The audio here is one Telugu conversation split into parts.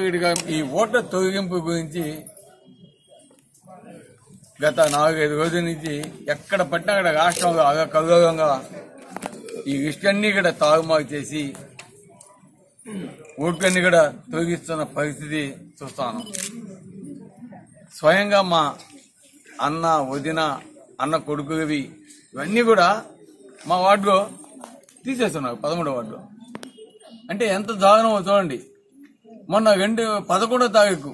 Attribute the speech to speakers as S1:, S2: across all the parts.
S1: విచ్చలవిడిగా ఈ ఓట్ల తొలగింపు గురించి గత 4-5 రోజుల నుంచి ఎక్కడ పట్టినా అక్కడ రాష్ట్రంలో కల్లోలంగా ఈ లిస్టులన్నీ కూడా తారుమారు చేసి ఓట్లన్నీ కూడా తొలగిస్తున్న పరిస్థితి చూస్తాను. స్వయంగా మా అన్న వదిన అన్న కొడుకువి ఇవన్నీ కూడా మా వార్డులో తీసేస్తున్నారు. 13వ వార్డులో అంటే ఎంత దారుణమో చూడండి. మొన్న 11వ తారీఖు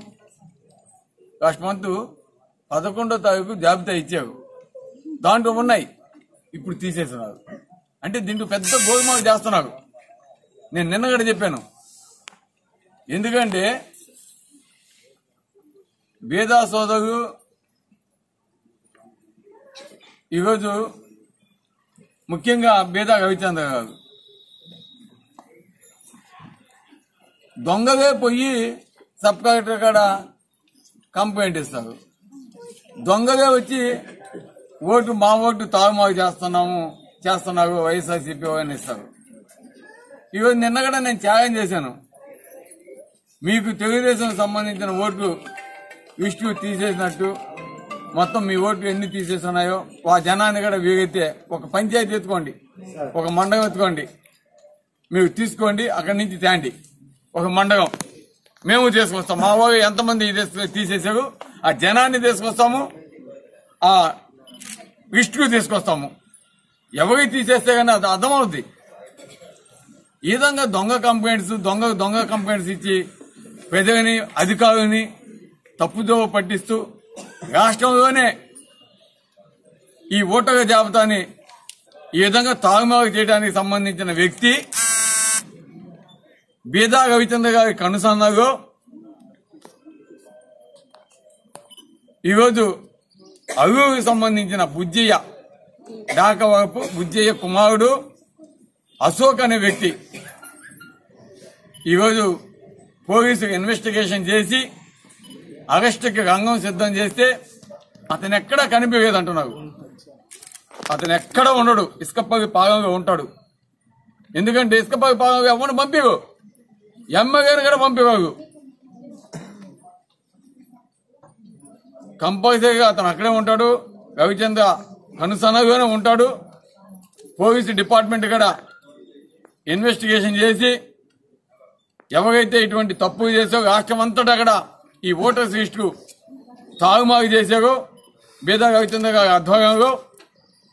S1: లాస్ట్ మంత్ 11వ తారీఖు జాబితా ఇచ్చారు. దాంట్లో ఉన్నాయి, ఇప్పుడు తీసేస్తున్నారు. అంటే దీంట్లో పెద్ద గోల్మాల్ చేస్తున్నారు. నేను నిన్న కూడా చెప్పాను. ఎందుకంటే బేదా సోదరు ఈరోజు ముఖ్యంగా బేదా రవిచంద్ర గారు దొంగలే పోయి సబ్ కలెక్టర్ కాడ కంప్లైంట్ ఇస్తారు. దొంగలే వచ్చి మా ఓటు తారుమారు చేస్తున్నారు వైఎస్ఆర్సీపీ అని ఇస్తారు. ఈరోజు నిన్న కూడా నేను ఛాలెంజ్ చేశాను. మీకు తెలుగుదేశం సంబంధించిన ఓట్లు లిస్టు తీసేసినట్టు మొత్తం మీ ఓట్లు ఎన్ని తీసేస్తున్నాయో ఆ జనాన్ని కూడా వీలైతే ఒక పంచాయతీ ఎత్తుకోండి, ఒక మండలం ఎత్తుకోండి, మీరు తీసుకోండి, అక్కడి నుంచి తేండి. ఒక మండలం మేము తీసుకొస్తాం. మా వాళ్ళు ఎంతమంది తీసేసారు ఆ జనాన్ని తీసుకొస్తాము, ఆ లిస్టులు తీసుకొస్తాము. ఎవరికి తీసేస్తే కానీ అది అర్థమవుద్ది. ఈ విధంగా దొంగ కంప్లైంట్స్ ఇచ్చి ప్రజలని అధికారులని తప్పుదోవ పట్టిస్తూ రాష్ట్రంలోనే ఈ ఓటర్ల జాబితాని ఈ విధంగా తారుమారు చేయడానికి సంబంధించిన వ్యక్తి బేదా రవిచంద్ర గారి కనుసన్నలో ఈరోజు అల్లూరుకి సంబంధించిన బుజ్జయ్య డాకవరపు బుజ్జయ్య కుమారుడు అశోక్ అనే వ్యక్తి ఈరోజు పోలీసులు ఇన్వెస్టిగేషన్ చేసి అరెస్టుకి రంగం సిద్ధం చేస్తే అతను ఎక్కడా కనిపించలేదంటున్నారు. అతను ఎక్కడ ఉండడు, ఇసుకపల్లి పాలనలో ఉంటాడు. ఎందుకంటే ఇసుకపల్లి పాలనలో ఎవరిని పంపిరు, ఎమ్మెల్యేని కూడా పంపేవారు. కంపల్సరీగా అతను అక్కడే ఉంటాడు. రవిచంద్ర కనుసన్నలోనే ఉంటాడు. పోలీసు డిపార్ట్మెంట్ కూడా ఇన్వెస్టిగేషన్ చేసి ఎవరైతే ఇటువంటి తప్పులు చేశారో రాష్ట్రం అంతటా కూడా ఈ ఓటర్స్ లిస్టు తారుమారు చేశారో బేదా రవిచంద్ర గారి ఆధ్వర్యంలో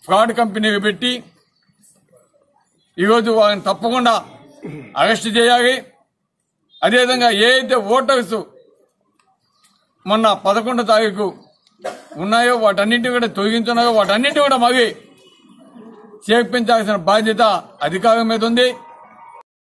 S1: ఫ్రాడ్ కంపెనీలు పెట్టి ఈరోజు వారిని తప్పకుండా అరెస్ట్ చేయాలి. అదేవిధంగా ఏ అయితే ఓటర్స్ మొన్న 11వ తారీఖు ఉన్నాయో వాటన్నింటినీ కూడా తొలగించున్నాయో వాటన్నింటినీ కూడా మళ్ళీ చేర్పించాల్సిన బాధ్యత అధికారం మీద ఉంది.